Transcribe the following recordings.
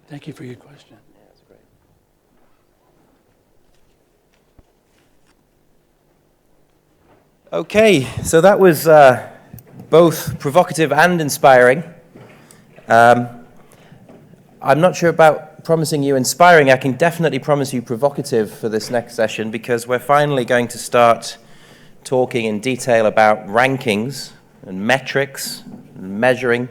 Thank you for your question. Yeah, that's great. Okay, so that was both provocative and inspiring. I'm not sure about promising you inspiring. I can definitely promise you provocative for this next session, because we're finally going to start talking in detail about rankings and metrics and measuring.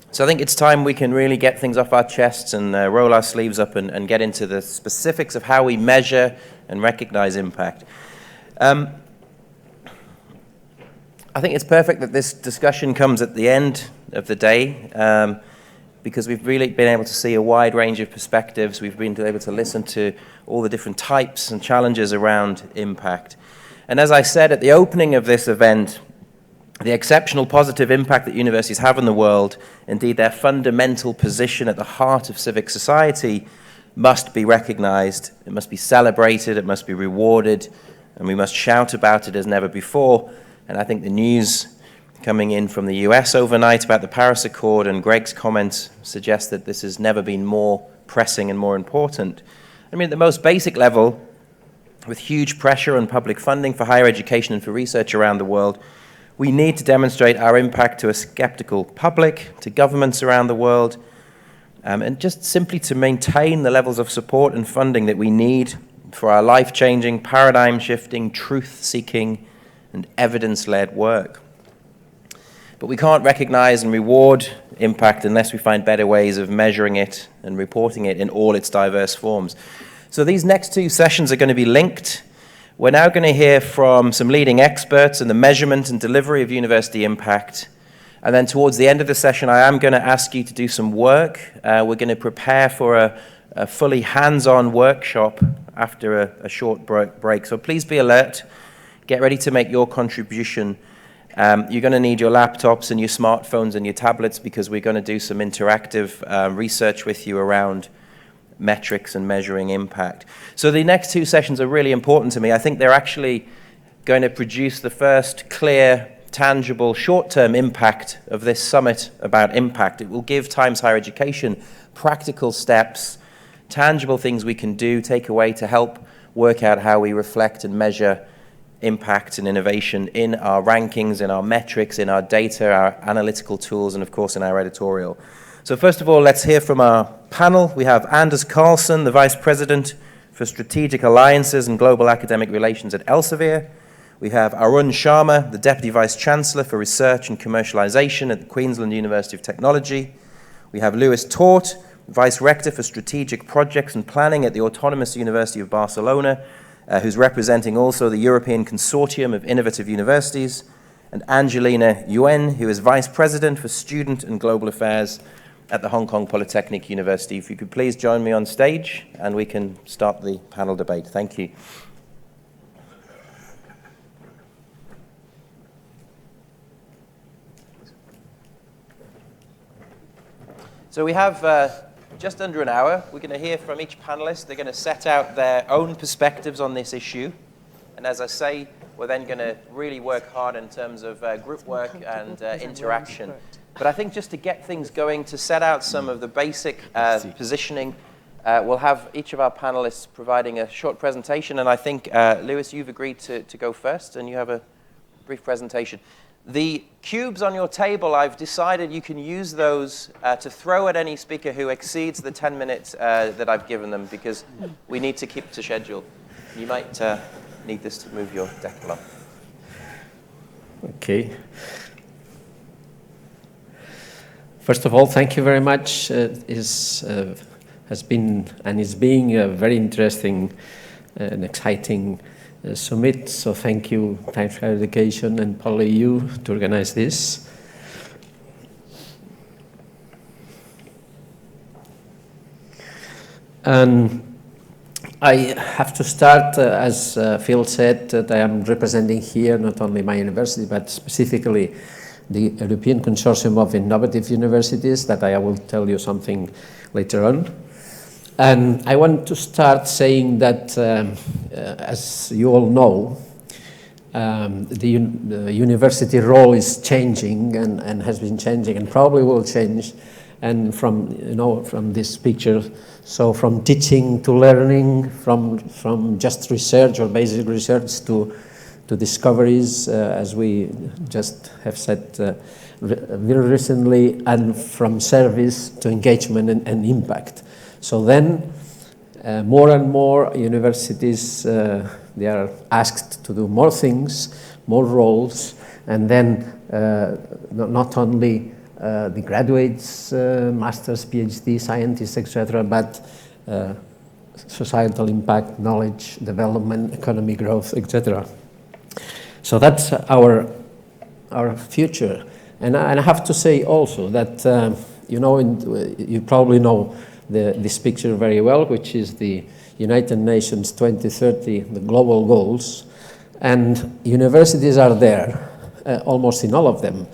So I think it's time we can really get things off our chests and roll our sleeves up and get into the specifics of how we measure and recognize impact. I think it's perfect that this discussion comes at the end of the day, because we've really been able to see a wide range of perspectives. We've been able to listen to all the different types and challenges around impact. And as I said at the opening of this event, the exceptional positive impact that universities have in the world, indeed their fundamental position at the heart of civic society, must be recognized, it must be celebrated, it must be rewarded, and we must shout about it as never before. And I think the news coming in from the US overnight about the Paris Accord and Greg's comments suggest that this has never been more pressing and more important. I mean, at the most basic level, with huge pressure on public funding for higher education and for research around the world, we need to demonstrate our impact to a skeptical public, to governments around the world, and just simply to maintain the levels of support and funding that we need for our life-changing, paradigm-shifting, truth-seeking, and evidence-led work. But we can't recognize and reward impact unless we find better ways of measuring it and reporting it in all its diverse forms. So these next two sessions are going to be linked. We're now going to hear from some leading experts in the measurement and delivery of university impact. And then towards the end of the session, I am going to ask you to do some work. We're going to prepare for a fully hands-on workshop after a short break. So please be alert. Get ready to make your contribution. You're going to need your laptops and your smartphones and your tablets, because we're going to do some interactive research with you around metrics and measuring impact. So the next two sessions are really important to me. I think they're actually going to produce the first clear, tangible, short-term impact of this summit about impact. It will give Times Higher Education practical steps, tangible things we can do, take away to help work out how we reflect and measure impact and innovation in our rankings, in our metrics, in our data, our analytical tools, and of course in our editorial. So first of all, let's hear from our panel. We have Anders Karlsson, the Vice President for Strategic Alliances and Global Academic Relations at Elsevier. We have Arun Sharma, the Deputy Vice-Chancellor for Research and Commercialisation at the Queensland University of Technology. We have Lluís Tort, Vice Rector for Strategic Projects and Planning at the Autonomous University of Barcelona, who's representing also the European Consortium of Innovative Universities, and Angelina Yuen, who is Vice President for Student and Global Affairs at the Hong Kong Polytechnic University. If you could please join me on stage and we can start the panel debate. Thank you. So we have just under an hour. We're going to hear from each panelist. They're going to set out their own perspectives on this issue. And as I say, we're then going to really work hard in terms of group work and interaction. But I think just to get things going, to set out some of the basic positioning, we'll have each of our panelists providing a short presentation. And I think, Lluís, you've agreed to go first, and you have a brief presentation. The cubes on your table, I've decided you can use those to throw at any speaker who exceeds the 10 minutes that I've given them, because we need to keep to schedule. You might need this to move your deck along. Okay. First of all, thank you very much. Has been and is being a very interesting and exciting summit. So thank you, Times Higher Education and PolyEU, to organize this. And I have to start, as Phil said, that I am representing here not only my university, but specifically the European Consortium of Innovative Universities, that I will tell you something later on. And I want to start saying that, as you all know, the university role is changing and has been changing and probably will change And from this picture, so from teaching to learning, from just research or basic research to discoveries, as we just have said very recently, and from service to engagement and impact. So then, more and more universities, they are asked to do more things, more roles, and then not only the graduates, masters, PhD, scientists, etc., but societal impact, knowledge, development, economy growth, etc. So that's our future. And I have to say also that, you probably know this picture very well, which is the United Nations 2030, the global goals, and universities are there, almost in all of them.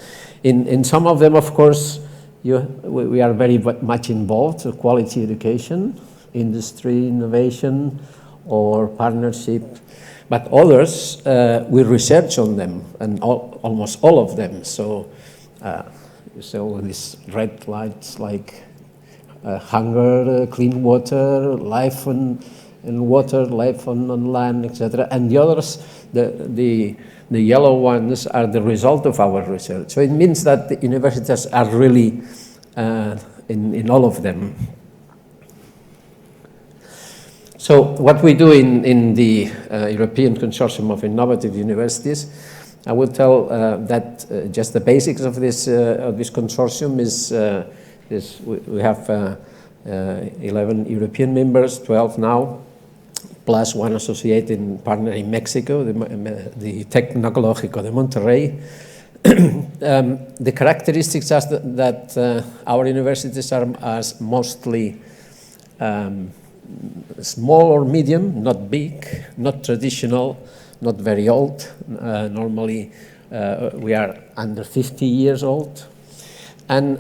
In some of them, of course, we are very much involved, so quality education, industry, innovation, or partnership, but others, we research on them, and almost all of them. So these red lights like hunger, clean water, life on water, life on land, etc. And the others, the yellow ones, are the result of our research. So it means that the universities are really in all of them. So what we do in the European Consortium of Innovative Universities, I will tell that just the basics of this consortium is we have 11 European members, 12 now, plus one associated partner in Mexico, the Tecnológico de Monterrey. The characteristics are that our universities are mostly small or medium, not big, not traditional, not very old. Normally, we are under 50 years old. And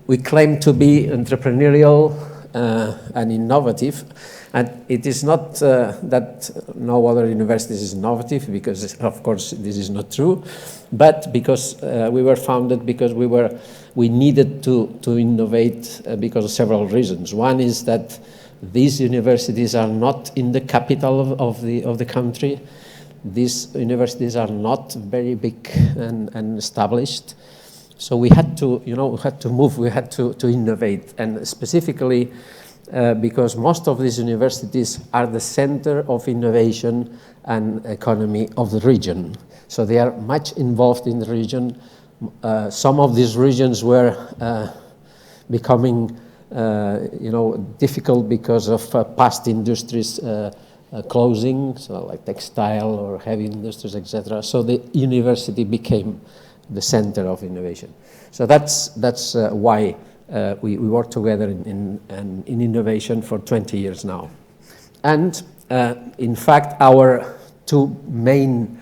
we claim to be entrepreneurial and innovative. And it is not that no other university is innovative, because, of course, this is not true, but because we were founded because we needed to innovate because of several reasons. One is that these universities are not in the capital of the country. These universities are not very big and established. So we had to, move. We had to innovate, and specifically because most of these universities are the center of innovation and economy of the region. So they are much involved in the region. Some of these regions were becoming difficult because of past industries closing, so like textile or heavy industries, etc. So the university became the center of innovation. So that's why we work together in innovation for 20 years now. And in fact, our two main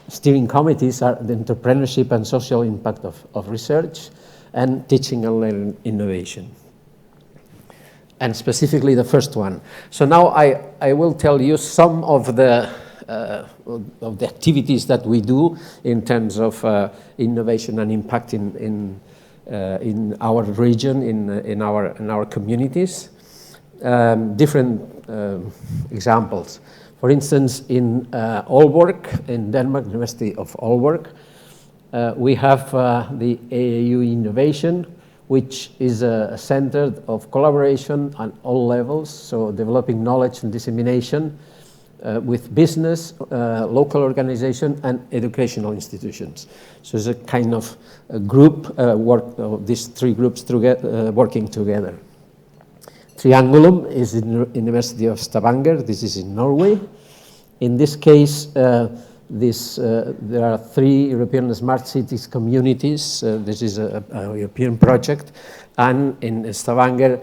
steering committees are the entrepreneurship and social impact of research, and teaching and learning innovation. And specifically the first one. So now I will tell you some of the activities that we do in terms of innovation and impact in our region, in our communities. Different examples. For instance, in Aalborg, in Denmark, University of Aalborg, we have the AAU Innovation, which is a center of collaboration on all levels, so developing knowledge and dissemination with business, local organization, and educational institutions. So it's a kind of a group, these three groups working together. Triangulum is in the University of Stavanger. This is in Norway. In this case, there are 3 European smart cities communities. This is a European project, and in Stavanger,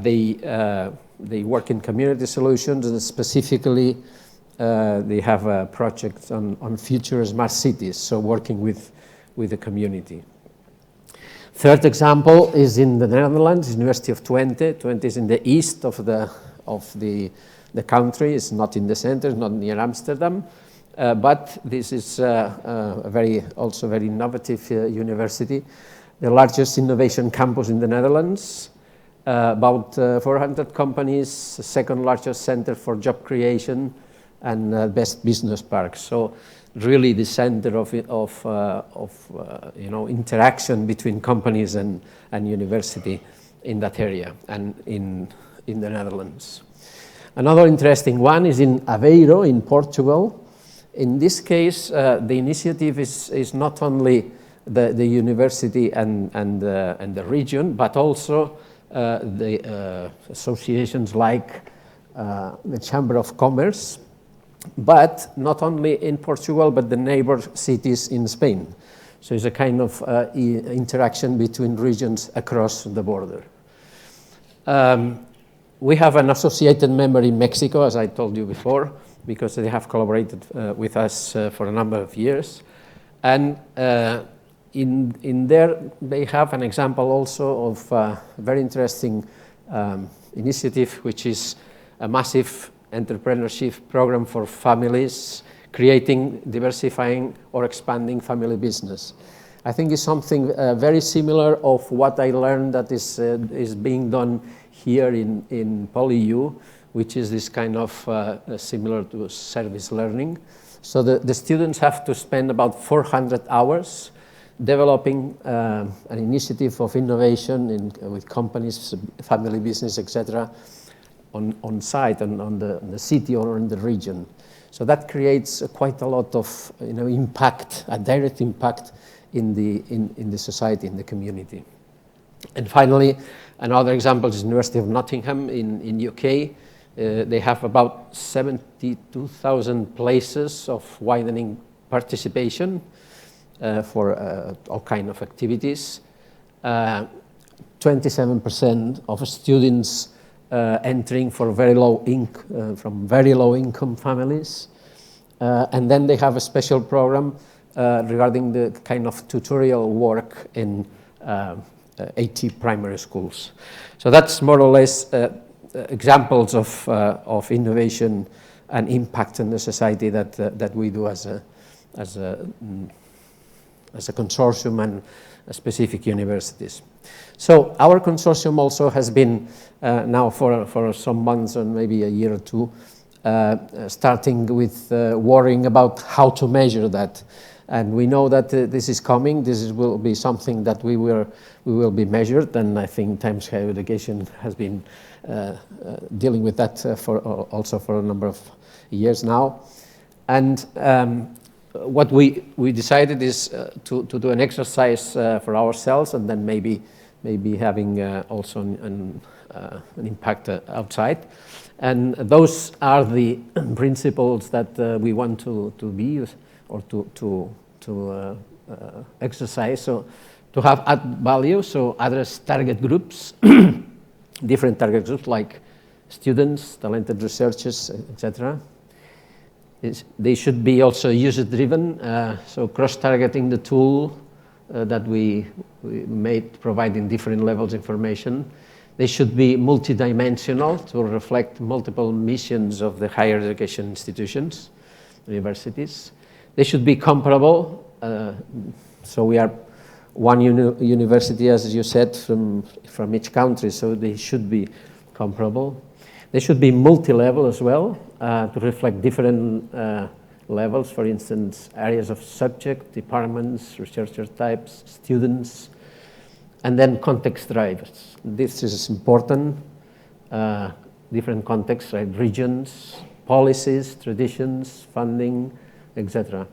they work in community solutions, and specifically, they have a project on future smart cities, so working with the community. Third example is in the Netherlands, University of Twente. Twente is in the east of the country. It's not in the center, it's not near Amsterdam, but this is also very innovative university. the largest innovation campus in the Netherlands, about 400 companies, second largest center for job creation, and best business park. So really the center of interaction between companies and university in that area and in the Netherlands. Another interesting one is in Aveiro in Portugal. In this case, the initiative is not only the university and the region, but also the associations like the Chamber of Commerce, but not only in Portugal, but the neighbor cities in Spain. So it's a kind of interaction between regions across the border. We have an associated member in Mexico, as I told you before, because they have collaborated with us for a number of years. And in there, they have an example also of a very interesting initiative, which is a massive entrepreneurship program for families, creating, diversifying, or expanding family business. I think it's something very similar of what I learned that is being done here in PolyU, which is this kind of similar to service learning. So the students have to spend about 400 hours developing an initiative of innovation with companies, family business, etc., on site and on the city or in the region. So that creates quite a lot of impact, a direct impact in the society, in the community. And finally, another example is the University of Nottingham in UK. They have about 72,000 places of widening participation for all kinds of activities. 27% of students entering for from very low income families. And then they have a special program regarding the kind of tutorial work in 80 primary schools. So that's more or less examples of innovation and impact in the society that we do as a consortium and specific universities. So our consortium also has been now for some months or maybe a year or two, starting with worrying about how to measure that. And we know that this is coming. This will be something that we will be measured, and I think Times Higher Education has been dealing with that also for a number of years now. And what we decided is to do an exercise for ourselves, and then maybe having also an impact outside. And those are the principles that we want to be or to exercise. So to have add value, so address target groups, different target groups like students, talented researchers, etc. They should be also user-driven, so cross-targeting the tool that we made, providing different levels of information. They should be multidimensional to reflect multiple missions of the higher education institutions, universities. They should be comparable. So we are one university, as you said, from each country, so they should be comparable. They should be multi-level as well, to reflect different levels, for instance, areas of subject, departments, researcher types, students, and then context drivers. This is important. Different contexts, right? Regions, policies, traditions, funding, etc.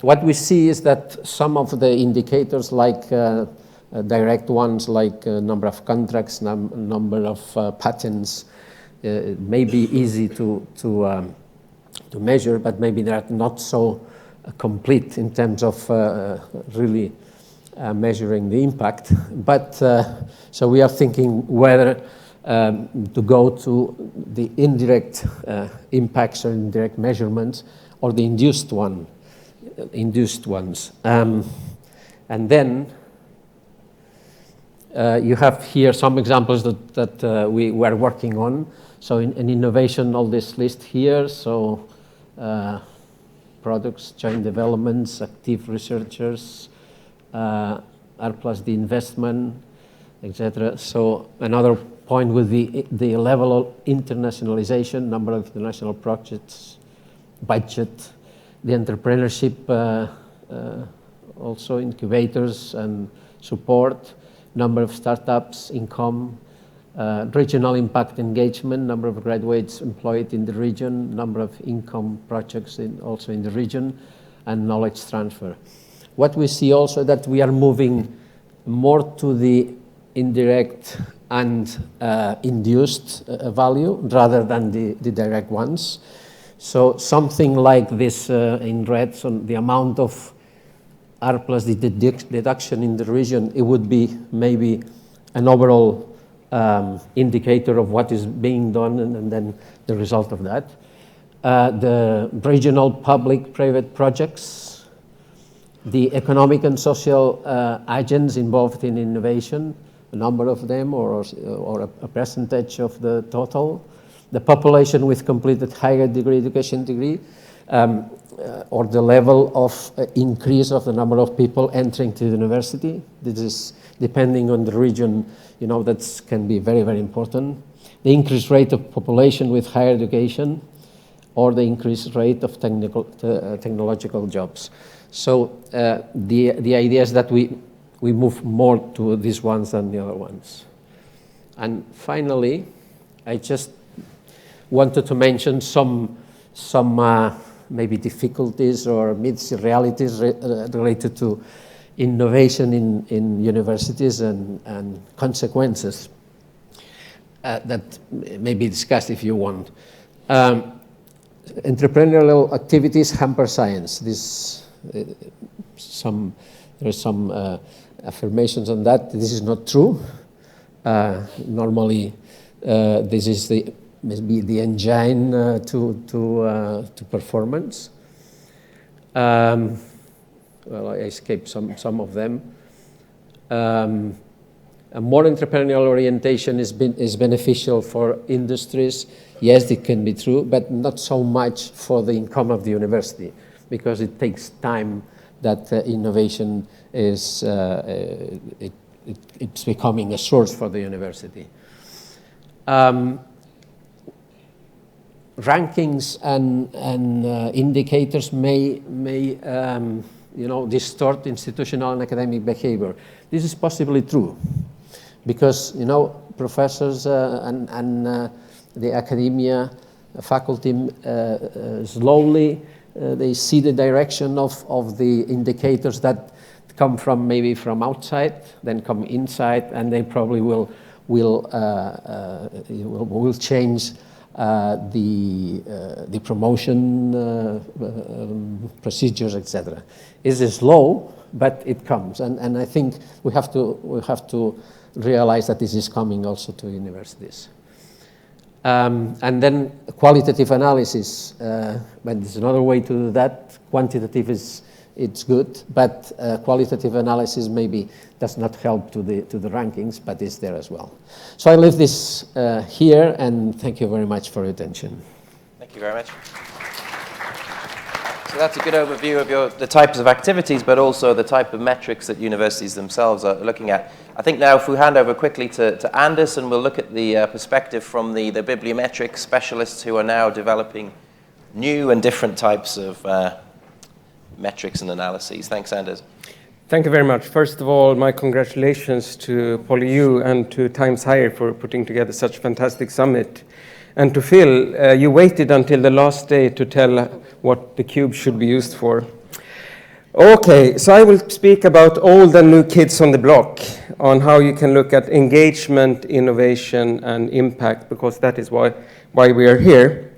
What we see is that some of the indicators, like direct ones, like number of contracts, number of patents, may be easy to measure, but maybe they're not so complete in terms of really measuring the impact. But so we are thinking whether to go to the indirect impacts or indirect measurements, or the induced ones. And then you have here some examples that we were working on. So in innovation, all this list here, so products, joint developments, active researchers, R plus D investment, etc. So another point would be the level of internationalization, number of international projects, budget, the entrepreneurship, also incubators and support, number of startups, income, regional impact engagement, number of graduates employed in the region, number of income projects also in the region, and knowledge transfer. What we see also that we are moving more to the indirect and induced value rather than the direct ones. So something like this in red, so the amount of R plus the deduction in the region, it would be maybe an overall indicator of what is being done and then the result of that. The regional public-private projects, the economic and social agents involved in innovation, a number of them or a percentage of the total, the population with completed higher degree education degree, or the level of increase of the number of people entering to the university. This is depending on the region, that can be very, very important. The increased rate of population with higher education, or the increased rate of technological jobs. So the idea is that we move more to these ones than the other ones. And finally, I just wanted to mention some maybe difficulties or myths, realities related to innovation in universities and consequences that may be discussed if you want. Entrepreneurial activities hamper science. There are some affirmations on that. This is not true. Normally, this is maybe the engine to performance. Well, I escaped some of them. A more entrepreneurial orientation is beneficial for industries. Yes, it can be true, but not so much for the income of the university, because it takes time that innovation is it's becoming a source for the university. Rankings and indicators may distort institutional and academic behavior. This is possibly true, because professors and the academia faculty slowly they see the direction of the indicators that come maybe from outside, then come inside, and they probably will change the promotion procedures, etc. It is slow, but it comes, and I think we have to realize that this is coming also to universities. And then qualitative analysis, but there's another way to do that. Quantitative it's good, but qualitative analysis maybe does not help to the rankings, but it's there as well. So I leave this here, and thank you very much for your attention. Thank you very much. So that's a good overview of the types of activities, but also the type of metrics that universities themselves are looking at. I think now if we hand over quickly to Anders, and we'll look at the perspective from the bibliometrics specialists who are now developing new and different types of metrics and analyses. Thanks, Anders. Thank you very much. First of all, my congratulations to PolyU and to Times Higher for putting together such a fantastic summit. And to Phil, you waited until the last day to tell what the cube should be used for. Okay, so I will speak about old and new kids on the block, on how you can look at engagement, innovation, and impact, because that is why we are here.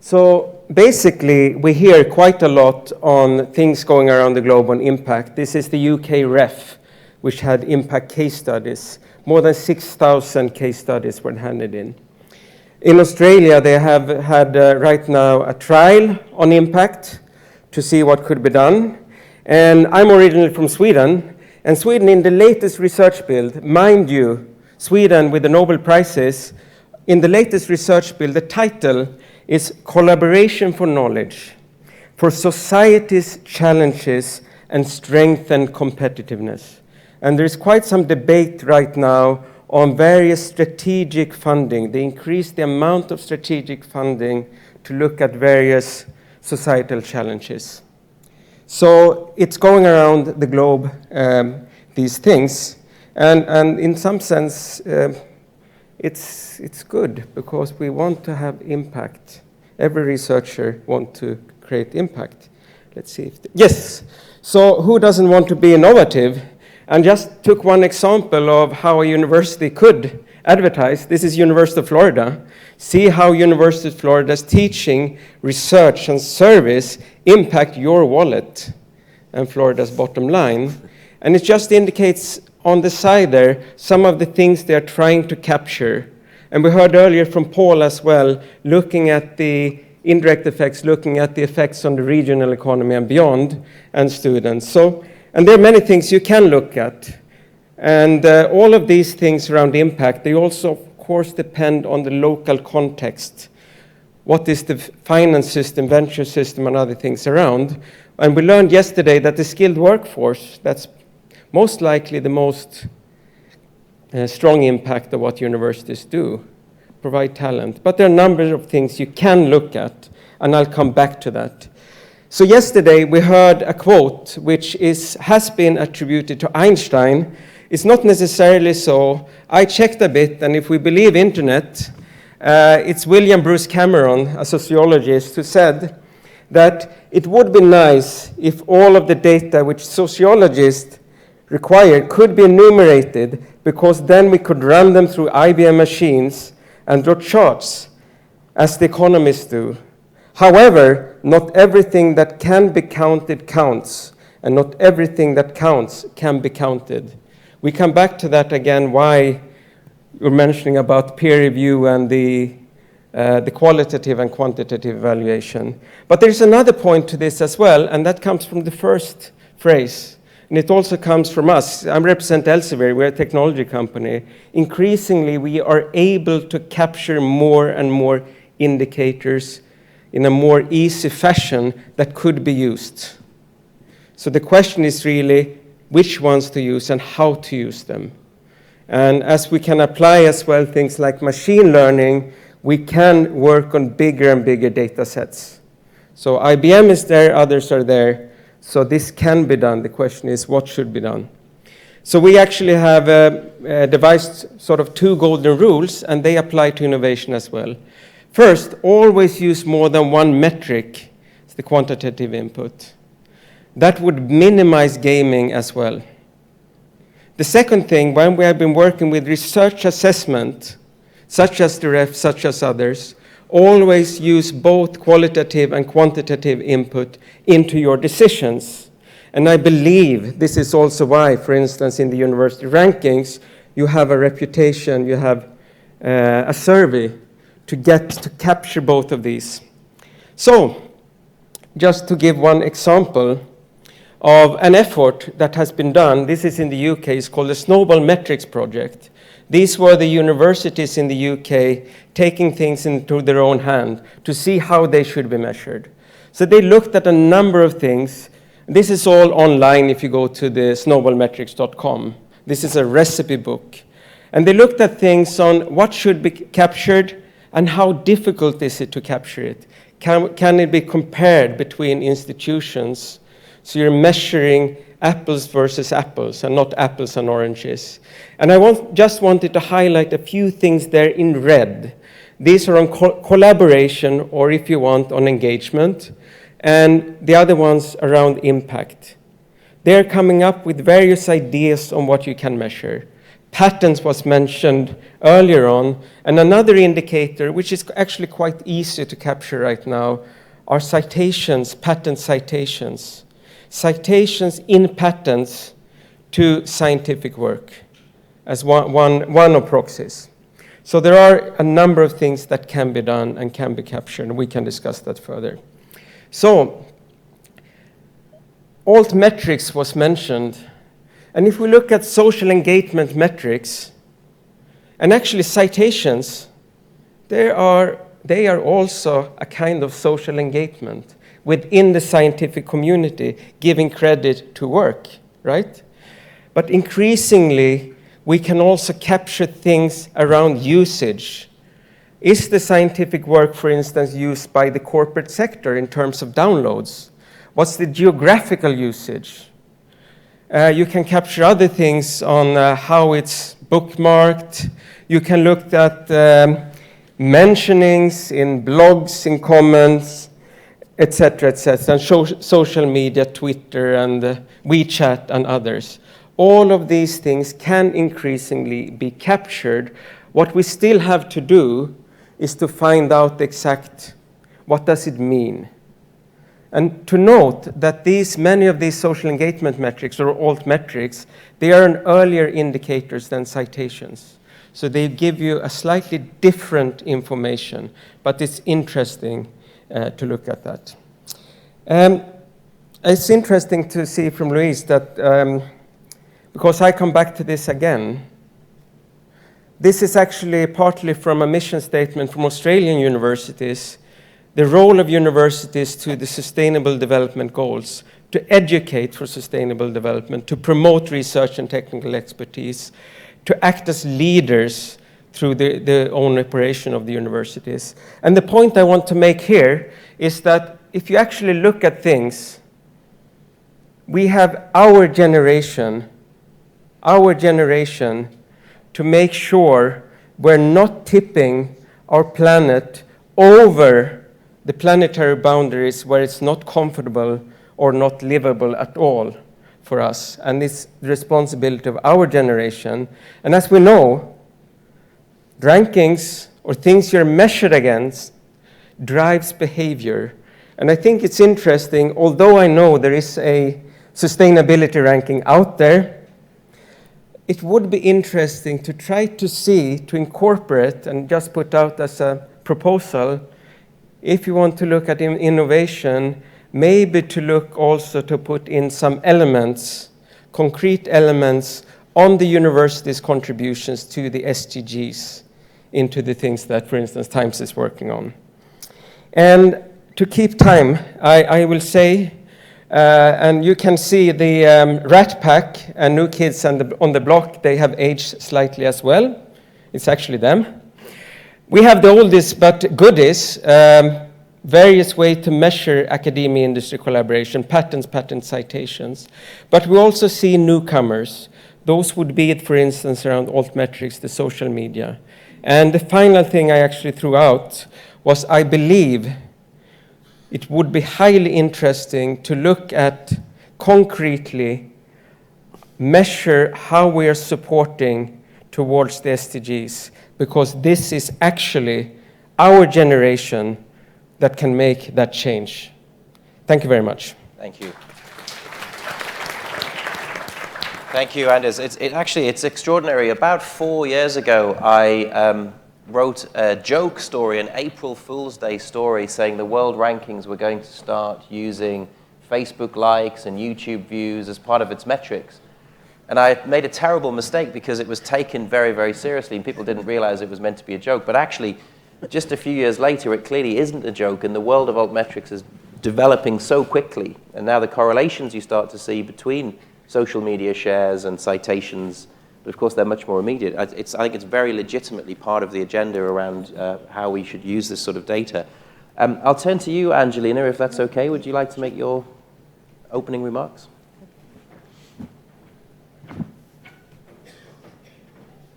So basically, we hear quite a lot on things going around the globe on impact. This is the UK REF, which had impact case studies. More than 6,000 case studies were handed in. In Australia, they have had right now a trial on impact to see what could be done. And I'm originally from Sweden. And Sweden, in the latest research build, mind you, Sweden with the Nobel Prizes, in the latest research build, the title is Collaboration for Knowledge, for Society's Challenges and Strengthen Competitiveness. And there's quite some debate right now on various strategic funding. They increase the amount of strategic funding to look at various societal challenges. So it's going around the globe, these things. And in some sense, it's good because we want to have impact. Every researcher wants to create impact. Let's see if, yes. So who doesn't want to be innovative? And just took one example of how a university could advertise. This is University of Florida. See how University of Florida's teaching, research, and service impact your wallet and Florida's bottom line. And it just indicates on the side there some of the things they're trying to capture. And we heard earlier from Paul as well, looking at the indirect effects, looking at the effects on the regional economy and beyond, and students. So, and there are many things you can look at. And all of these things around impact, they also, of course, depend on the local context. What is the finance system, venture system, and other things around? And we learned yesterday that the skilled workforce, that's most likely the most strong impact of what universities do, provide talent. But there are a number of things you can look at, and I'll come back to that. So yesterday we heard a quote which has been attributed to Einstein. It's not necessarily so. I checked a bit, and if we believe internet, it's William Bruce Cameron, a sociologist, who said that it would be nice if all of the data which sociologists require could be enumerated, because then we could run them through IBM machines and draw charts, as the economists do. However, not everything that can be counted counts, and not everything that counts can be counted. We come back to that again, why you're mentioning about peer review and the qualitative and quantitative evaluation. But there's another point to this as well, and that comes from the first phrase. And it also comes from us. I represent Elsevier, we're a technology company. Increasingly, we are able to capture more and more indicators in a more easy fashion that could be used. So the question is really which ones to use and how to use them. And as we can apply as well things like machine learning, we can work on bigger and bigger data sets. So IBM is there, others are there. So this can be done. The question is what should be done. So we actually have devised sort of 2 golden rules, and they apply to innovation as well. First, always use more than one metric, it's the quantitative input. That would minimize gaming as well. The second thing, when we have been working with research assessment, such as the REF, such as others, always use both qualitative and quantitative input into your decisions. And I believe this is also why, for instance, in the university rankings, you have a reputation, you have a survey to get to capture both of these. So, just to give one example of an effort that has been done, this is in the UK, it's called the Snowball Metrics Project. These were the universities in the UK taking things into their own hand to see how they should be measured. So they looked at a number of things. This is all online if you go to the snowballmetrics.com. This is a recipe book. And they looked at things on what should be captured and how difficult is it to capture it. Can it be compared between institutions? So you're measuring apples versus apples and not apples and oranges. And I just wanted to highlight a few things there in red. These are on collaboration, or if you want, on engagement, and the other ones around impact. They're coming up with various ideas on what you can measure. Patents was mentioned earlier on, and another indicator, which is actually quite easy to capture right now, are citations, patent citations. Citations in patents to scientific work as one of proxies. So there are a number of things that can be done and can be captured, and we can discuss that further. So, altmetrics was mentioned, and if we look at social engagement metrics, and actually citations, they are also a kind of social engagement within the scientific community, giving credit to work, right? But increasingly, we can also capture things around usage. Is the scientific work, for instance, used by the corporate sector in terms of downloads? What's the geographical usage? You can capture other things on how it's bookmarked. You can look at mentionings in blogs, in comments, etc., and social media, Twitter and WeChat and others. All of these things can increasingly be captured. What we still have to do is to find out exact what does it mean. And to note that many of these social engagement metrics or alt metrics, they are an earlier indicators than citations. So they give you a slightly different information, but it's interesting to look at that. It's interesting to see from Lluís that, because I come back to this again, this is actually partly from a mission statement from Australian universities, the role of universities to the Sustainable Development Goals, to educate for sustainable development, to promote research and technical expertise, to act as leaders through the own operation of the universities. And the point I want to make here is that if you actually look at things, we have our generation to make sure we're not tipping our planet over the planetary boundaries where it's not comfortable or not livable at all for us. And it's the responsibility of our generation. And as we know, rankings or things you're measured against drives behavior. And I think it's interesting, although I know there is a sustainability ranking out there, it would be interesting to try to see, to incorporate, and just put out as a proposal, if you want to look at innovation, maybe to look also to put in some elements, concrete elements, on the university's contributions to the SDGs into the things that, for instance, Times is working on. And to keep time, I will say, and you can see the Rat Pack and New Kids on the Block, they have aged slightly as well. It's actually them. We have the oldest but goodies, various ways to measure academia-industry collaboration, patents, patent citations. But we also see newcomers. Those would be, for instance, around altmetrics, the social media. And the final thing I actually threw out was I believe it would be highly interesting to look at concretely, measure how we are supporting towards the SDGs, because this is actually our generation that can make that change. Thank you very much. Thank you. Thank you, Anders. It's extraordinary. About 4 years ago, I wrote a joke story, an April Fool's Day story, saying the world rankings were going to start using Facebook likes and YouTube views as part of its metrics. And I made a terrible mistake because it was taken very, very seriously, and people didn't realize it was meant to be a joke. But actually, just a few years later, it clearly isn't a joke, and the world of altmetrics is developing so quickly. And now the correlations you start to see between social media shares and citations, but of course they're much more immediate. I think it's very legitimately part of the agenda around how we should use this sort of data. I'll turn to you, Angelina, if that's okay. Would you like to make your opening remarks?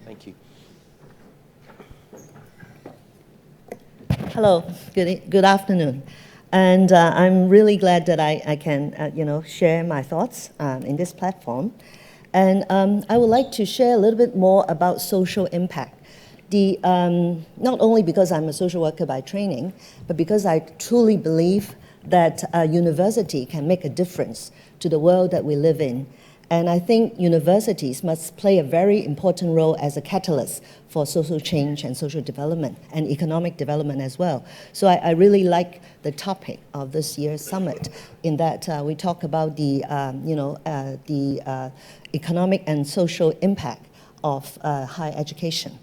Thank you. Hello, good afternoon. And I'm really glad that I can share my thoughts in this platform. And I would like to share a little bit more about social impact. Not only because I'm a social worker by training, but because I truly believe that a university can make a difference to the world that we live in. And I think universities must play a very important role as a catalyst for social change and social development and economic development as well. So I really like the topic of this year's summit in that we talk about the economic and social impact of higher education.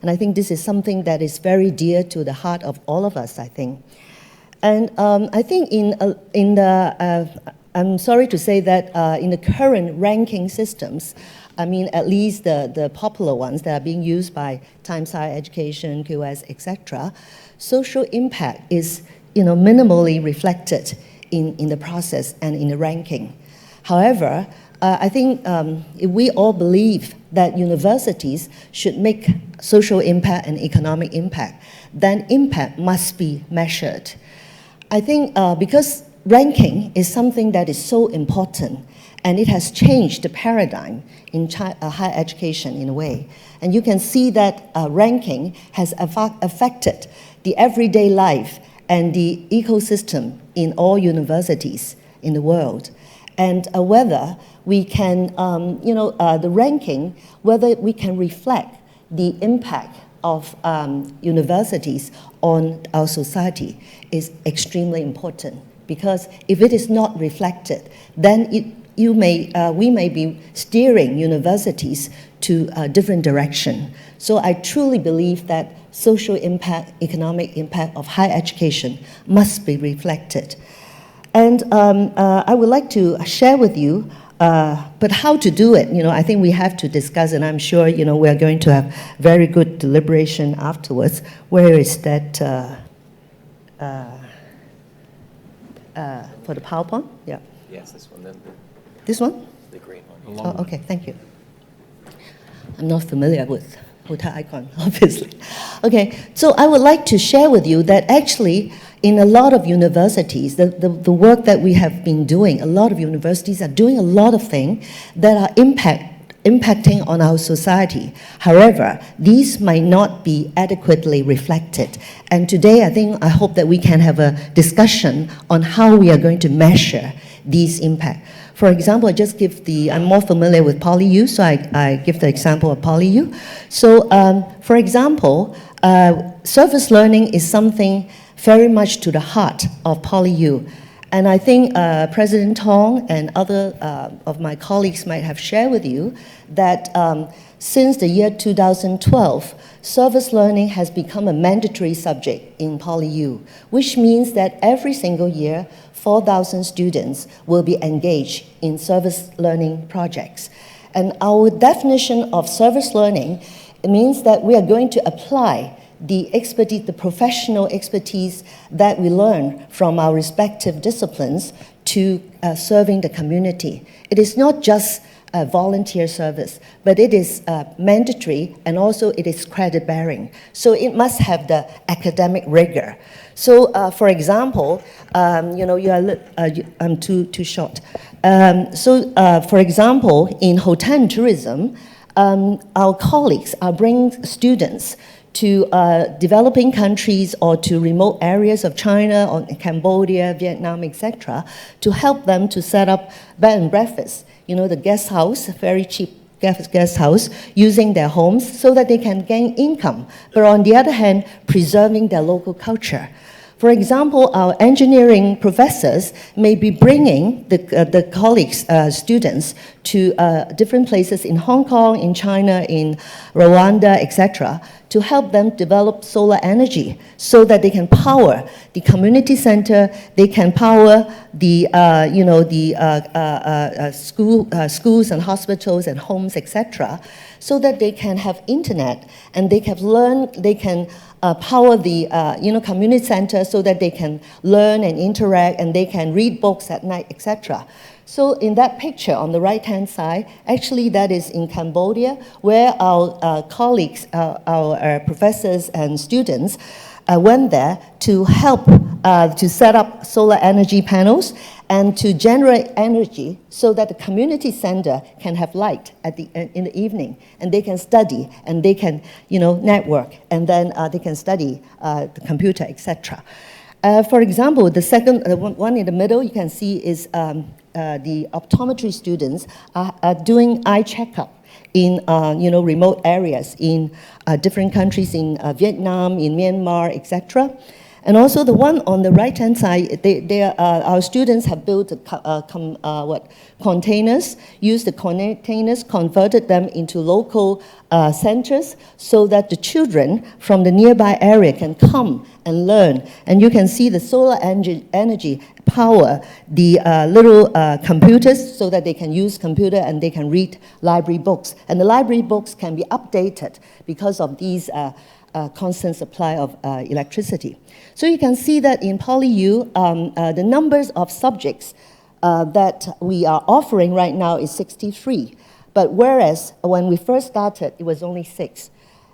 And I think this is something that is very dear to the heart of all of us, I think. And I think in the I'm sorry to say that in the current ranking systems, I mean, at least the popular ones that are being used by Times Higher Education, QS, etc., social impact is, minimally reflected in the process and in the ranking. However, I think if we all believe that universities should make social impact and economic impact, then impact must be measured. I think because ranking is something that is so important, and it has changed the paradigm in higher education in a way. And you can see that ranking has affected the everyday life and the ecosystem in all universities in the world. And whether we can, the ranking, whether we can reflect the impact of universities on our society is extremely important. Because if it is not reflected, then we may be steering universities to a different direction. So I truly believe that social impact, economic impact of higher education must be reflected. And I would like to share with you, but how to do it, I think we have to discuss, and I'm sure, we are going to have very good deliberation afterwards. Where is that for the PowerPoint? Yeah. Yes, this one. This one? The green one. Oh, okay, thank you. I'm not familiar with that icon, obviously. Okay, so I would like to share with you that actually in a lot of universities, the work that we have been doing, a lot of universities are doing a lot of things that are impacting on our society. However, these might not be adequately reflected. And today, I hope that we can have a discussion on how we are going to measure these impacts. For example, I'm more familiar with PolyU, so I give the example of PolyU. So, for example, service learning is something very much to the heart of PolyU. And I think President Tong and other of my colleagues might have shared with you that since the year 2012, service learning has become a mandatory subject in PolyU, which means that every single year, 4,000 students will be engaged in service learning projects. And our definition of service learning, it means that we are going to apply the expertise, the professional expertise that we learn from our respective disciplines to serving the community. It is not just a volunteer service, but it is mandatory, and also it is credit bearing. So it must have the academic rigor. So for example, I'm too short. For example, in hotel and tourism, our colleagues are bringing students to developing countries or to remote areas of China or Cambodia, Vietnam, etc., to help them to set up bed and breakfast, the guest house, very cheap guest house, using their homes so that they can gain income, but on the other hand, preserving their local culture. For example, our engineering professors may be bringing the colleagues, students, to different places in Hong Kong, in China, in Rwanda, etc., to help them develop solar energy so that they can power the community center, they can power the, schools and hospitals and homes, etc., so that they can have internet and they can learn, they can power the community center so that they can learn and interact and they can read books at night, etc. So in that picture on the right-hand side, actually that is in Cambodia, where our colleagues, our professors and students went there to help to set up solar energy panels and to generate energy so that the community center can have light in the evening, and they can study and they can network, and then they can study the computer, etc. For example, the second one in the middle you can see is the optometry students are doing eye checkup in remote areas in different countries in Vietnam, in Myanmar, etc. And also the one on the right-hand side, our students have built containers, used the containers, converted them into local centers so that the children from the nearby area can come and learn. And you can see the solar energy power the little computers so that they can use computer and they can read library books. And the library books can be updated because of these constant supply of electricity. So you can see that in PolyU, the numbers of subjects that we are offering right now is 63. But whereas when we first started, it was only 6.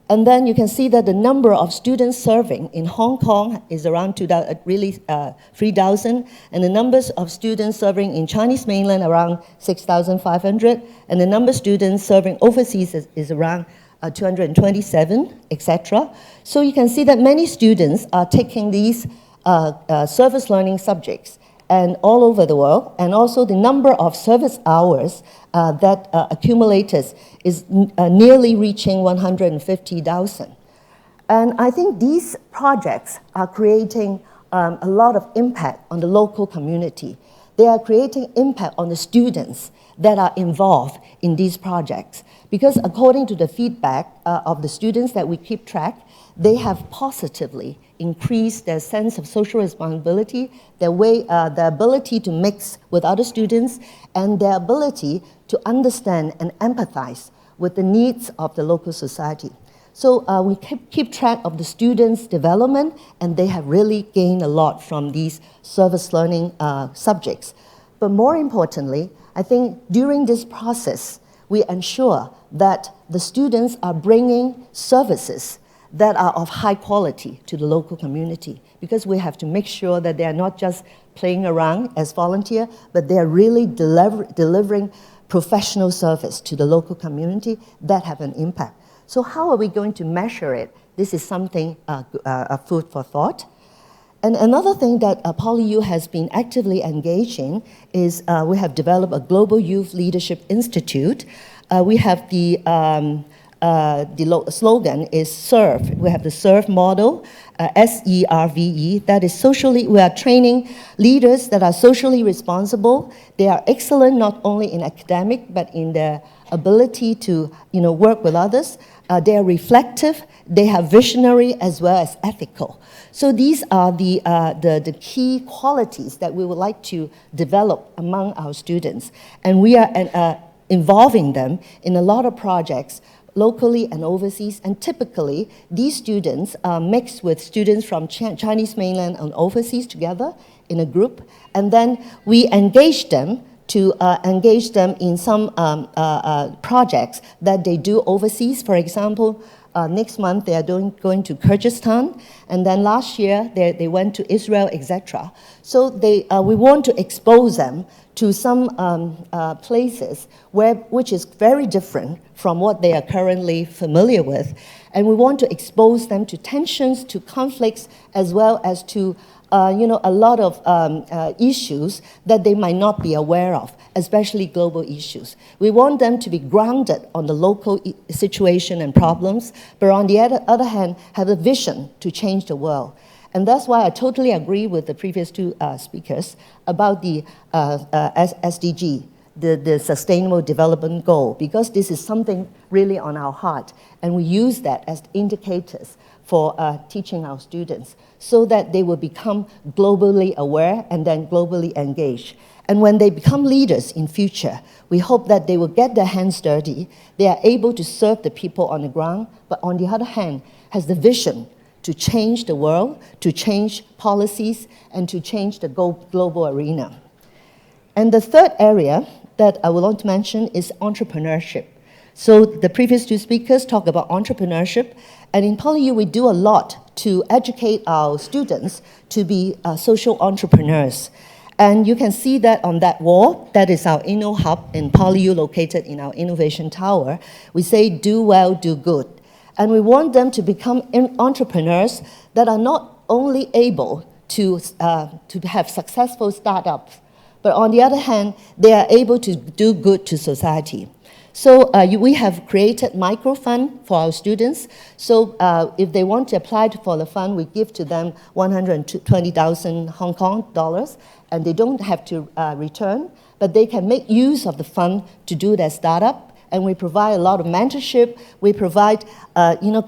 And then you can see that the number of students serving in Hong Kong is around 3,000, and the numbers of students serving in Chinese mainland around 6,500, and the number of students serving overseas is around 227, etc. So you can see that many students are taking these service learning subjects and all over the world, and also the number of service hours that accumulators is nearly reaching 150,000. And I think these projects are creating a lot of impact on the local community. They are creating impact on the students that are involved in these projects. Because according to the feedback of the students that we keep track, they have positively increased their sense of social responsibility, their ability to mix with other students, and their ability to understand and empathize with the needs of the local society. So we keep track of the students' development, and they have really gained a lot from these service learning subjects. But more importantly, I think during this process, we ensure that the students are bringing services that are of high quality to the local community, because we have to make sure that they are not just playing around as volunteer, but they are really delivering professional service to the local community that have an impact. So how are we going to measure it? This is something, food for thought. And another thing that PolyU has been actively engaged in is we have developed a Global Youth Leadership Institute. We have the slogan is SERVE. We have the SERVE model, S-E-R-V-E. That is socially, we are training leaders that are socially responsible. They are excellent not only in academic, but in their ability to work with others. They are reflective, they have visionary as well as ethical. So these are the key qualities that we would like to develop among our students. And we are involving them in a lot of projects locally and overseas, and typically these students are mixed with students from Chinese mainland and overseas together in a group, and then we engage them in some projects that they do overseas. For example, next month they are going to Kyrgyzstan, and then last year they went to Israel, etc. So we want to expose them to some places which is very different from what they are currently familiar with. And we want to expose them to tensions, to conflicts, as well as to a lot of issues that they might not be aware of, especially global issues. We want them to be grounded on the local situation and problems, but on the other hand, have a vision to change the world. And that's why I totally agree with the previous two speakers about the SDG, the Sustainable Development Goal, because this is something really on our heart, and we use that as indicators for teaching our students so that they will become globally aware and then globally engaged. And when they become leaders in future, we hope that they will get their hands dirty, they are able to serve the people on the ground, but on the other hand, has the vision to change the world, to change policies, and to change the global arena. And the third area that I would want to mention is entrepreneurship. So the previous two speakers talk about entrepreneurship, and in PolyU we do a lot to educate our students to be social entrepreneurs. And you can see that on that wall. That is our Inno Hub in PolyU located in our Innovation Tower. We say, do well, do good. And we want them to become entrepreneurs that are not only able to have successful startups, but on the other hand, they are able to do good to society. So we have created microfund for our students. So if they want to apply for the fund, we give to them 120,000 Hong Kong dollars, and they don't have to return, but they can make use of the fund to do their startup. and we provide a lot of mentorship. We provide,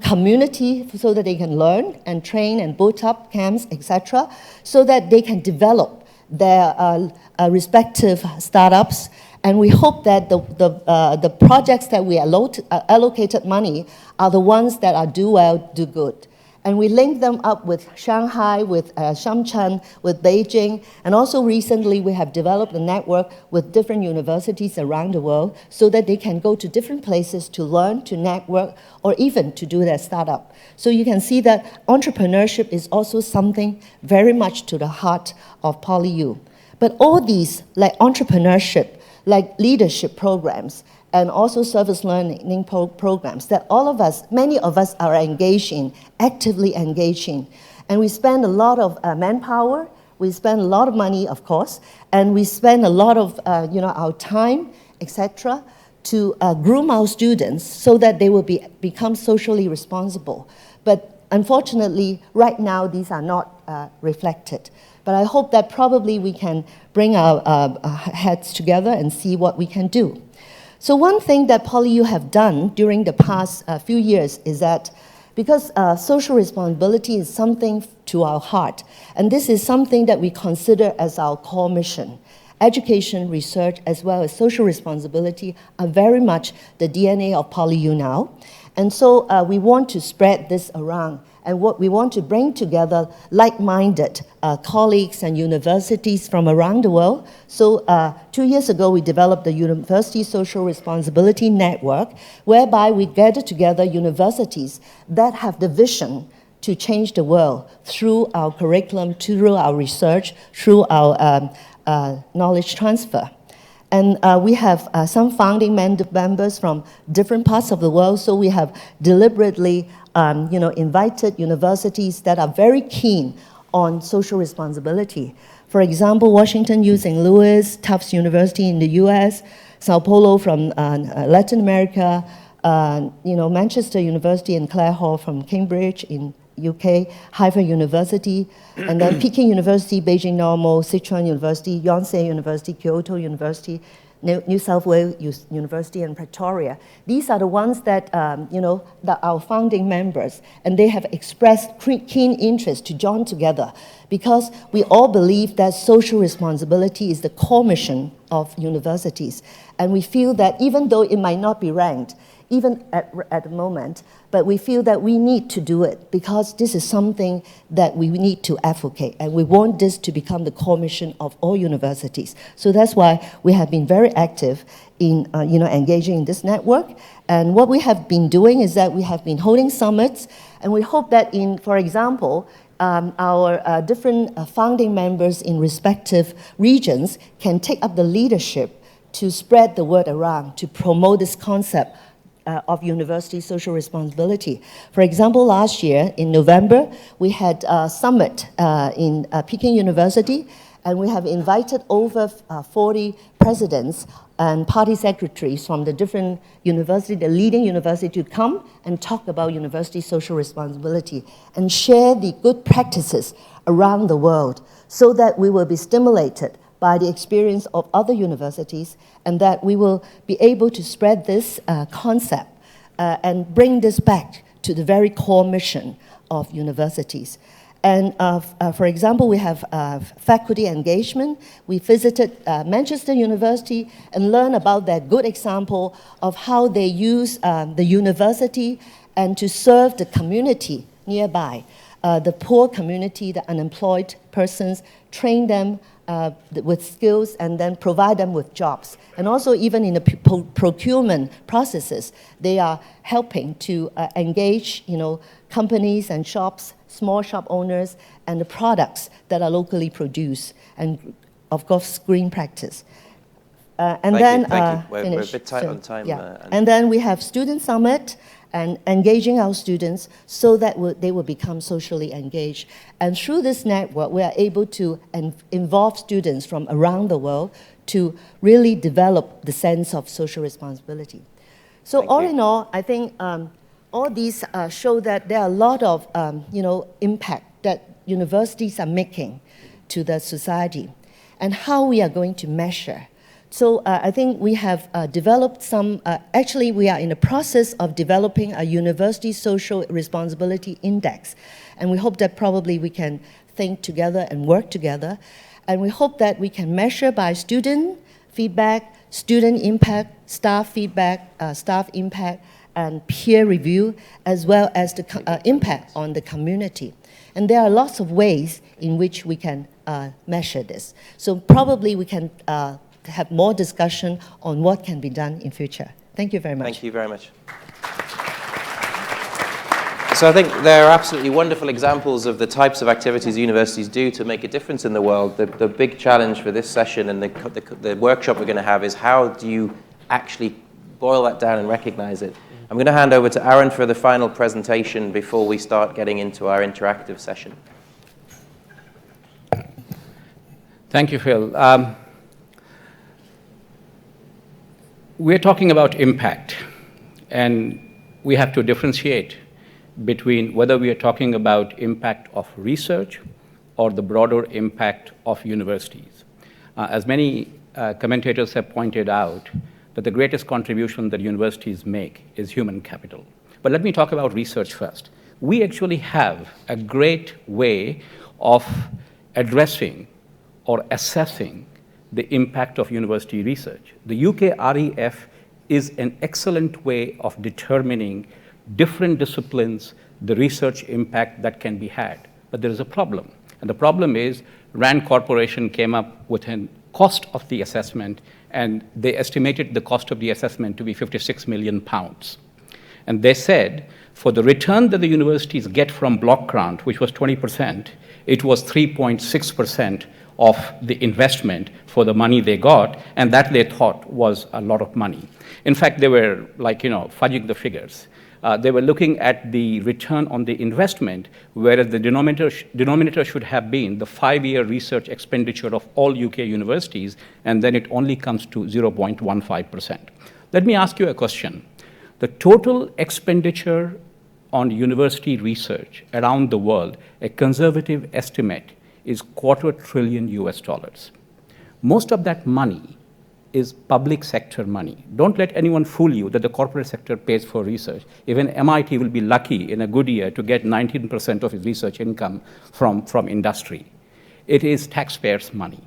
community so that they can learn and train and boot up camps, etc., so that they can develop their respective startups. And we hope that the projects that we allocated money are the ones that are do well, do good. And we link them up with Shanghai, with Shenzhen, with Beijing, and also recently we have developed a network with different universities around the world so that they can go to different places to learn, to network, or even to do their startup. So you can see that entrepreneurship is also something very much to the heart of PolyU. But all these, like entrepreneurship, like leadership programs, and also service learning programs that all of us, many of us are engaged in, actively engaged in. And we spend a lot of manpower, we spend a lot of money, of course, and we spend a lot of our time, etc., to groom our students so that they will become socially responsible. But unfortunately, right now, these are not reflected. But I hope that probably we can bring our heads together and see what we can do. So one thing that PolyU have done during the past few years is that because social responsibility is something to our heart, and this is something that we consider as our core mission. Education, research, as well as social responsibility are very much the DNA of PolyU now. And so we want to spread this around. And what we want to bring together like-minded colleagues and universities from around the world. So 2 years ago, we developed the University Social Responsibility Network, whereby we gather together universities that have the vision to change the world through our curriculum, through our research, through our knowledge transfer. And we have some founding members from different parts of the world, so we have deliberately invited universities that are very keen on social responsibility. For example, Washington U. St. Louis, Tufts University in the US, Sao Paulo from Latin America, Manchester University and Clare Hall from Cambridge in UK, Haifa University, and then Peking University, Beijing Normal, Sichuan University, Yonsei University, Kyoto University, New South Wales University, and Pretoria. These are the ones that, that our founding members, and they have expressed keen interest to join together because we all believe that social responsibility is the core mission of universities. And we feel that even though it might not be ranked, even at the moment, but we feel that we need to do it because this is something that we need to advocate, and we want this to become the core mission of all universities. So that's why we have been very active in engaging in this network. And what we have been doing is that we have been holding summits, and we hope that for example, our different founding members in respective regions can take up the leadership to spread the word around, to promote this concept of university social responsibility. For example, last year in November, we had a summit in Peking University, and we have invited over 40 presidents and party secretaries from the different universities, the leading university, to come and talk about university social responsibility and share the good practices around the world so that we will be stimulated by the experience of other universities, and that we will be able to spread this concept and bring this back to the very core mission of universities. And for example, we have faculty engagement. We visited Manchester University and learned about their good example of how they use the university and to serve the community nearby, the poor community, the unemployed persons, train them with skills and then provide them with jobs. And also even in the procurement processes, they are helping to engage companies and shops, small shop owners, and the products that are locally produced, and of course, green practice. Thank you. We're a bit tight on time. Yeah. And then we have student summit, and engaging our students so that they will become socially engaged. And through this network, we are able to involve students from around the world to really develop the sense of social responsibility. So all in all, I think all these show that there are a lot of impact that universities are making to the society, and how we are going to measure So I think we have developed some, actually we are in the process of developing a university social responsibility index. And we hope that probably we can think together and work together. And we hope that we can measure by student feedback, student impact, staff feedback, staff impact, and peer review, as well as the impact on the community. And there are lots of ways in which we can measure this. So probably we can have more discussion on what can be done in future. Thank you very much. Thank you very much. So I think there are absolutely wonderful examples of the types of activities universities do to make a difference in the world. The big challenge for this session and the workshop we're going to have is how do you actually boil that down and recognize it? I'm going to hand over to Arun for the final presentation before we start getting into our interactive session. Thank you, Phil. We're talking about impact, and we have to differentiate between whether we are talking about impact of research or the broader impact of universities. As many commentators have pointed out, that the greatest contribution that universities make is human capital. But let me talk about research first. We actually have a great way of addressing or assessing the impact of university research. The UK REF is an excellent way of determining different disciplines, the research impact that can be had. But there is a problem. And the problem is Rand Corporation came up with a cost of the assessment, and they estimated the cost of the assessment to be £56 million. And they said, for the return that the universities get from block grant, which was 20%, it was 3.6% of the investment for the money they got, and that they thought was a lot of money. In fact, they were fudging the figures. They were looking at the return on the investment, whereas the denominator should have been the 5-year research expenditure of all UK universities, and then it only comes to 0.15%. Let me ask you a question. The total expenditure on university research around the world, a conservative estimate, is $250 billion. Most of that money is public sector money. Don't let anyone fool you that the corporate sector pays for research. Even MIT will be lucky in a good year to get 19% of its research income from industry. It is taxpayers' money.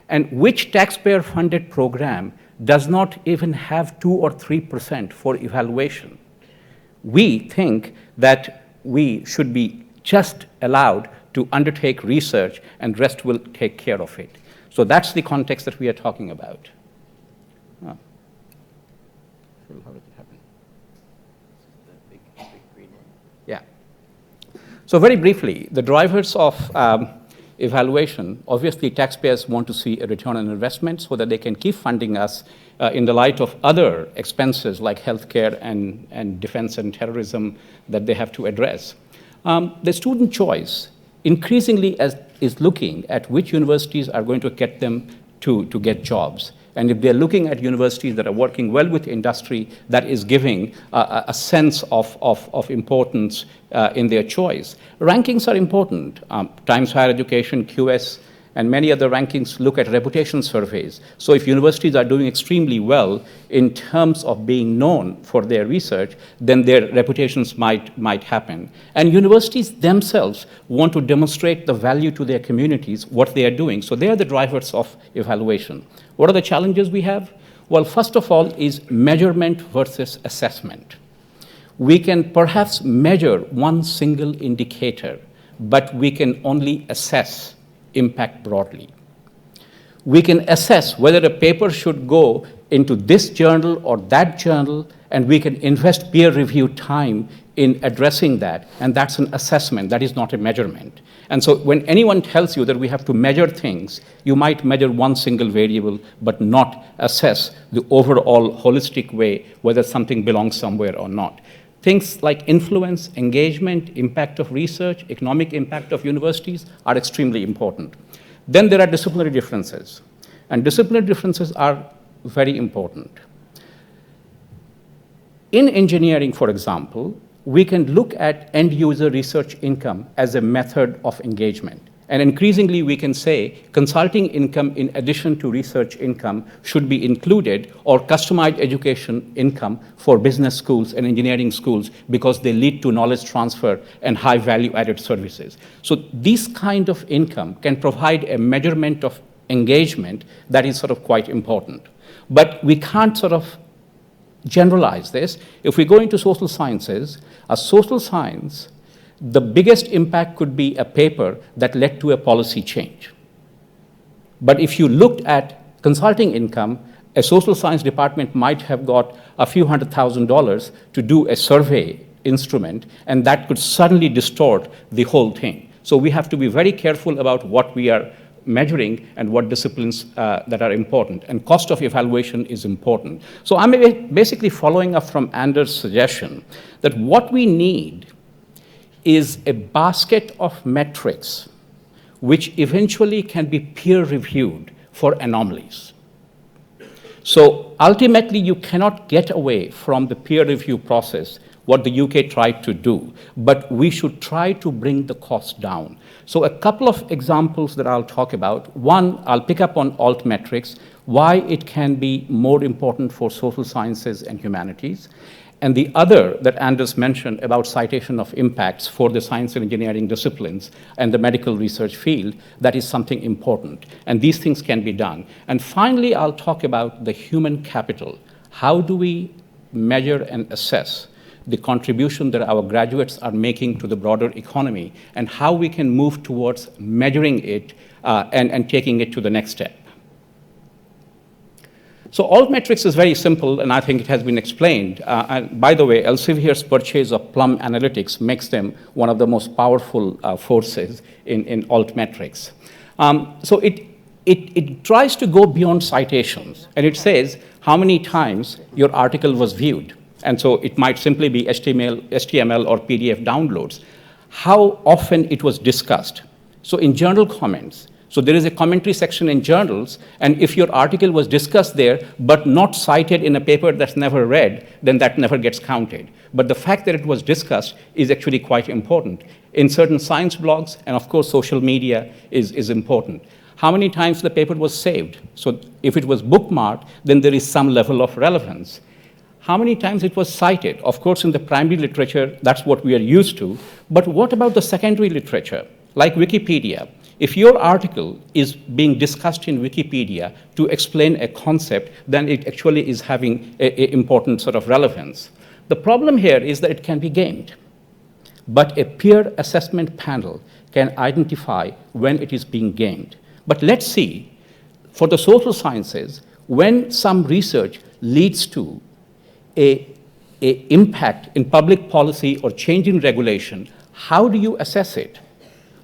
And which taxpayer-funded program does not even have 2 or 3% for evaluation? We think that we should be just allowed to undertake research and rest will take care of it. So that's the context that we are talking about. Oh. How did it happen? The big green one. Yeah. So very briefly, the drivers of evaluation, obviously taxpayers want to see a return on investment so that they can keep funding us in the light of other expenses like healthcare and defense and terrorism that they have to address. The student choice increasingly is looking at which universities are going to get them to get jobs. And if they're looking at universities that are working well with industry, that is giving a sense of importance in their choice. Rankings are important. Times Higher Education, QS, and many other rankings look at reputation surveys. So if universities are doing extremely well in terms of being known for their research, then their reputations might happen. And universities themselves want to demonstrate the value to their communities, what they are doing. So they are the drivers of evaluation. What are the challenges we have? Well, first of all is measurement versus assessment. We can perhaps measure one single indicator, but we can only assess impact broadly. We can assess whether a paper should go into this journal or that journal, and we can invest peer review time in addressing that, and that's an assessment, that is not a measurement. And so when anyone tells you that we have to measure things, you might measure one single variable, but not assess the overall holistic way whether something belongs somewhere or not. Things like influence, engagement, impact of research, economic impact of universities are extremely important. Then there are disciplinary differences, and disciplinary differences are very important. In engineering, for example, we can look at end-user research income as a method of engagement. And increasingly, we can say consulting income in addition to research income should be included, or customized education income for business schools and engineering schools, because they lead to knowledge transfer and high value-added services. So this kind of income can provide a measurement of engagement that is sort of quite important. But we can't sort of generalize this. If we go into social sciences, a social science, the biggest impact could be a paper that led to a policy change. But if you looked at consulting income, a social science department might have got a few $100,000 to do a survey instrument, and that could suddenly distort the whole thing. So we have to be very careful about what we are measuring and what disciplines that are important. And cost of evaluation is important. So I'm basically following up from Anders' suggestion that what we need is a basket of metrics which eventually can be peer-reviewed for anomalies. So ultimately, you cannot get away from the peer review process, what the UK tried to do, but we should try to bring the cost down. So a couple of examples that I'll talk about. One, I'll pick up on altmetrics, why it can be more important for social sciences and humanities. And the other that Anders mentioned about citation of impacts for the science and engineering disciplines and the medical research field, that is something important. And these things can be done. And finally, I'll talk about the human capital. How do we measure and assess the contribution that our graduates are making to the broader economy, and how we can move towards measuring it and taking it to the next step. So altmetrics is very simple, and I think it has been explained. And by the way, Elsevier's purchase of Plum Analytics makes them one of the most powerful forces in altmetrics. So it tries to go beyond citations, and it says how many times your article was viewed. And so it might simply be HTML or PDF downloads. How often it was discussed. So in journal comments, so there is a commentary section in journals, and if your article was discussed there but not cited in a paper that's never read, then that never gets counted. But the fact that it was discussed is actually quite important. In certain science blogs, and of course social media is important. How many times the paper was saved? So if it was bookmarked, then there is some level of relevance. How many times it was cited? Of course, in the primary literature, that's what we are used to. But what about the secondary literature, like Wikipedia? If your article is being discussed in Wikipedia to explain a concept, then it actually is having an important sort of relevance. The problem here is that it can be gamed. But a peer assessment panel can identify when it is being gamed. But let's see, for the social sciences, when some research leads to a impact in public policy or change in regulation, how do you assess it?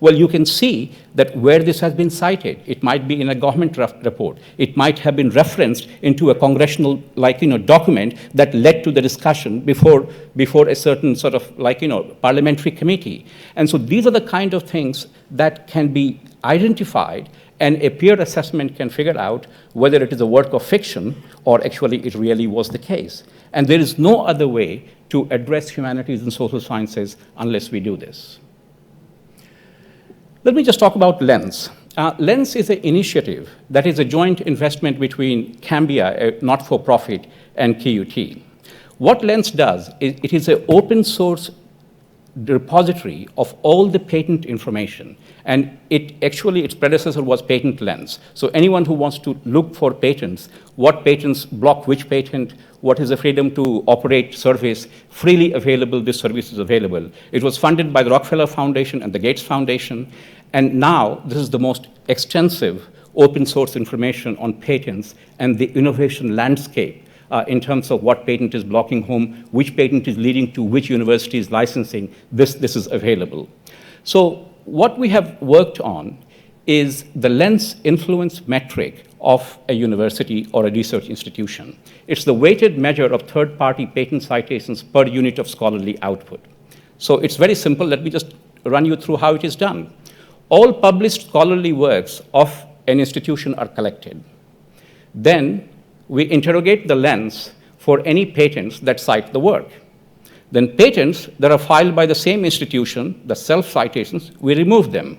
Well, you can see that where this has been cited. It might be in a government report. It might have been referenced into a congressional, document that led to the discussion before a certain sort of, parliamentary committee. And so these are the kind of things that can be identified, and a peer assessment can figure out whether it is a work of fiction or actually it really was the case. And there is no other way to address humanities and social sciences unless we do this. Let me just talk about LENS. LENS is an initiative that is a joint investment between Cambia, a not-for-profit, and KUT. What LENS does is it is an open source repository of all the patent information. And its predecessor was Patent Lens. So anyone who wants to look for patents, what patents block which patent, what is the freedom to operate service, freely available, this service is available. It was funded by the Rockefeller Foundation and the Gates Foundation. And now this is the most extensive open source information on patents and the innovation landscape in terms of what patent is blocking whom, which patent is leading to which university's licensing. This is available. So what we have worked on is the LENS influence metric of a university or a research institution. It's the weighted measure of third-party patent citations per unit of scholarly output. So it's very simple. Let me just run you through how it is done. All published scholarly works of an institution are collected. Then we interrogate the LENS for any patents that cite the work. Then patents that are filed by the same institution, the self-citations, we remove them.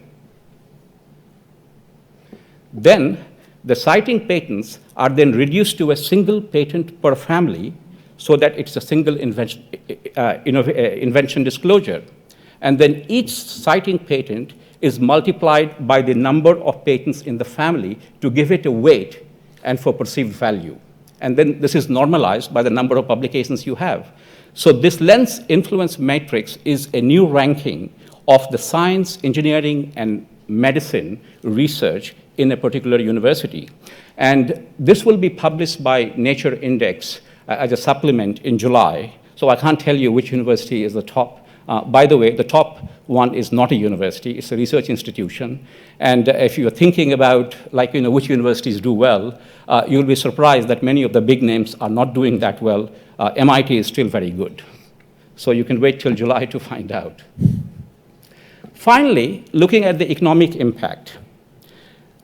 Then the citing patents are then reduced to a single patent per family so that it's a single invention disclosure. And then each citing patent is multiplied by the number of patents in the family to give it a weight and for perceived value. And then this is normalized by the number of publications you have. So this lens influence matrix is a new ranking of the science, engineering, and medicine research in a particular university. And this will be published by Nature Index as a supplement in July. So I can't tell you which university is the top. By the way, the top one is not a university, it's a research institution. And if you're thinking about which universities do well, you'll be surprised that many of the big names are not doing that well. MIT is still very good. So you can wait till July to find out. Finally, looking at the economic impact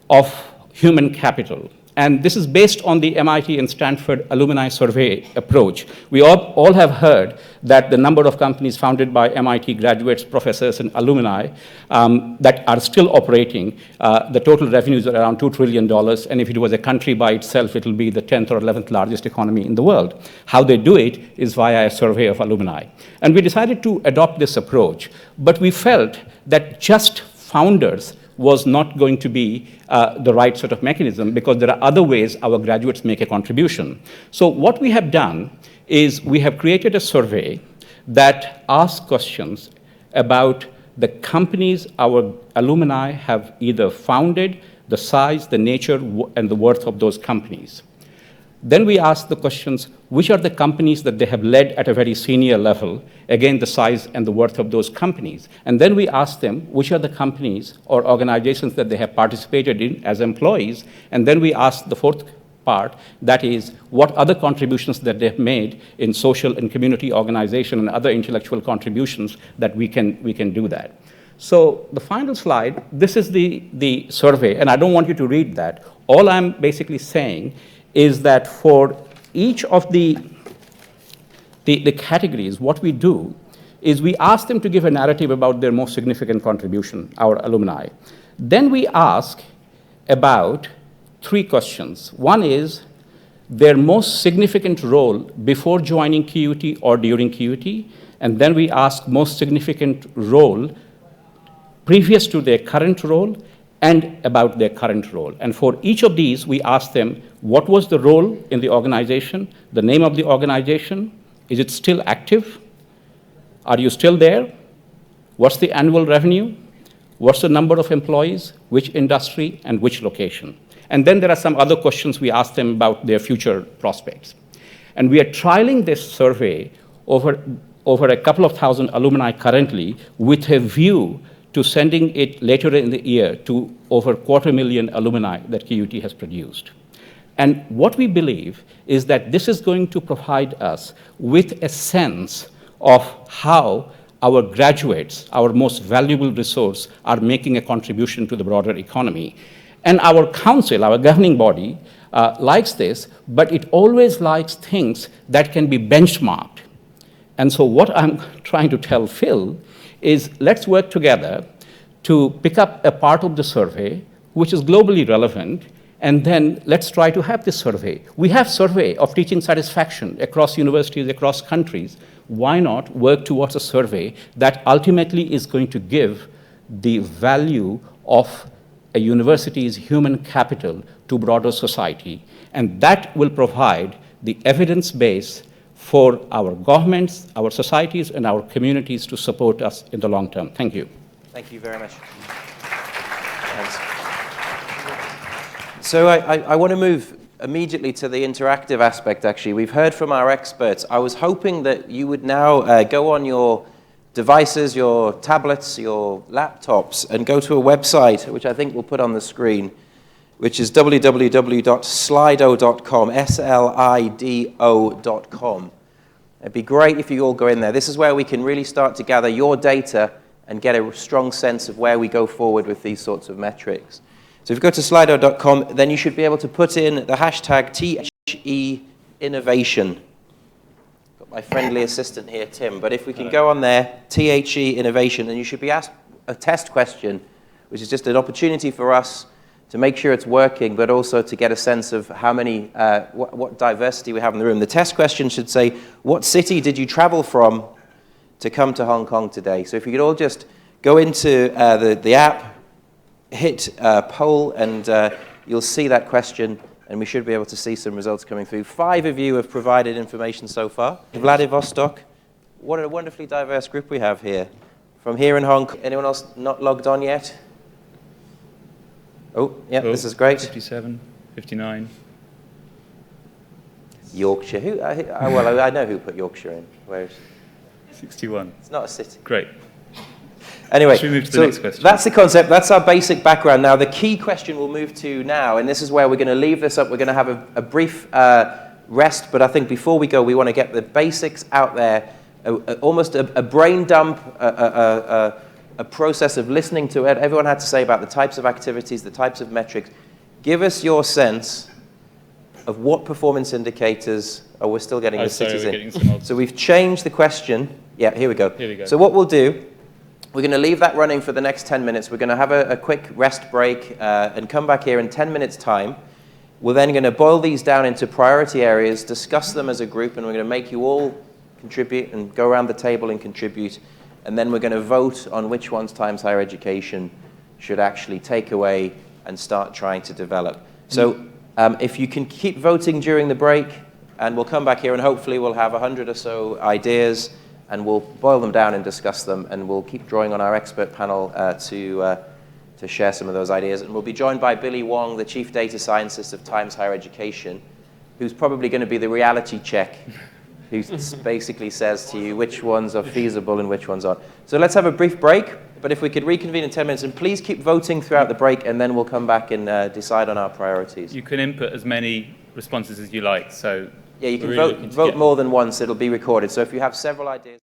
of human capital. And this is based on the MIT and Stanford alumni survey approach. We all have heard that the number of companies founded by MIT graduates, professors, and alumni that are still operating, the total revenues are around $2 trillion. And if it was a country by itself, it will be the 10th or 11th largest economy in the world. How they do it is via a survey of alumni. And we decided to adopt this approach. But we felt that just founders was not going to be the right sort of mechanism because there are other ways our graduates make a contribution. So what we have done is we have created a survey that asks questions about the companies our alumni have either founded, the size, the nature, and the worth of those companies. Then we ask the questions, which are the companies that they have led at a very senior level, again, the size and the worth of those companies. And then we ask them, which are the companies or organizations that they have participated in as employees. And then we ask the fourth part, that is, what other contributions that they have made in social and community organization and other intellectual contributions that we can do that. So the final slide, this is the survey, and I don't want you to read that. All I'm basically saying is that for each of the categories, what we do is we ask them to give a narrative about their most significant contribution, our alumni. Then we ask about 3 questions. One is their most significant role before joining QUT or during QUT, and then we ask most significant role previous to their current role and about their current role. And for each of these, we ask them, what was the role in the organization, the name of the organization, is it still active? Are you still there? What's the annual revenue? What's the number of employees? Which industry and which location? And then there are some other questions we ask them about their future prospects. And we are trialing this survey over a couple of thousand alumni currently with a view to sending it later in the year to over 250,000 alumni that QUT has produced. And what we believe is that this is going to provide us with a sense of how our graduates, our most valuable resource, are making a contribution to the broader economy. And our council, our governing body, likes this, but it always likes things that can be benchmarked. And so what I'm trying to tell Phil is let's work together to pick up a part of the survey which is globally relevant, and then let's try to have this survey. We have survey of teaching satisfaction across universities, across countries. Why not work towards a survey that ultimately is going to give the value of a university's human capital to broader society? And that will provide the evidence base for our governments, our societies, and our communities to support us in the long term. Thank you. Thank you very much. Thanks. So I want to move immediately to the interactive aspect, actually. We've heard from our experts. I was hoping that you would now go on your devices, your tablets, your laptops, and go to a website, which I think we'll put on the screen, which is www.slido.com, SLIDO.com. It'd be great if you all go in there. This is where we can really start to gather your data and get a strong sense of where we go forward with these sorts of metrics. So if you go to slido.com, then you should be able to put in the hashtag THE-innovation. Got my friendly assistant here, Tim. But if we can go on there, THE-innovation, then you should be asked a test question, which is just an opportunity for us to make sure it's working, but also to get a sense of how many, what diversity we have in the room. The test question should say, what city did you travel from to come to Hong Kong today? So if you could all just go into the app, hit poll, and you'll see that question, and we should be able to see some results coming through. 5 of you have provided information so far. Vladivostok, what a wonderfully diverse group we have here. From here in Hong Kong, anyone else not logged on yet? Oh, yeah, this is great. 57, 59. Yorkshire. Well, I know who put Yorkshire in. Where is 61. It's not a city. Great. Anyway, Should we move to the next question? That's the concept. That's our basic background. Now, the key question we'll move to now, and this is where we're going to leave this up. We're going to have a brief rest, but I think before we go, we want to get the basics out there, almost a brain dump, a process of listening to what everyone had to say about the types of activities, the types of metrics. Give us your sense of what performance indicators, we're still getting the cities in. So we've changed the question. Yeah, here we go. Here we go. So what we'll do, we're going to leave that running for the next 10 minutes. We're going to have a quick rest break and come back here in 10 minutes' time. We're then going to boil these down into priority areas, discuss them as a group, and we're going to make you all contribute and go around the table and contribute. And then we're going to vote on which ones Times Higher Education should actually take away and start trying to develop. So if you can keep voting during the break, and we'll come back here and hopefully we'll have 100 or so ideas, and we'll boil them down and discuss them, and we'll keep drawing on our expert panel to share some of those ideas. And we'll be joined by Billy Wong, the Chief Data Scientist of Times Higher Education, who's probably going to be the reality check, who basically says to you which ones are feasible and which ones aren't. So let's have a brief break, but if we could reconvene in 10 minutes, and please keep voting throughout the break, and then we'll come back and decide on our priorities. You can input as many responses as you like, so... Yeah, you can vote more than once. It'll be recorded. So if you have several ideas...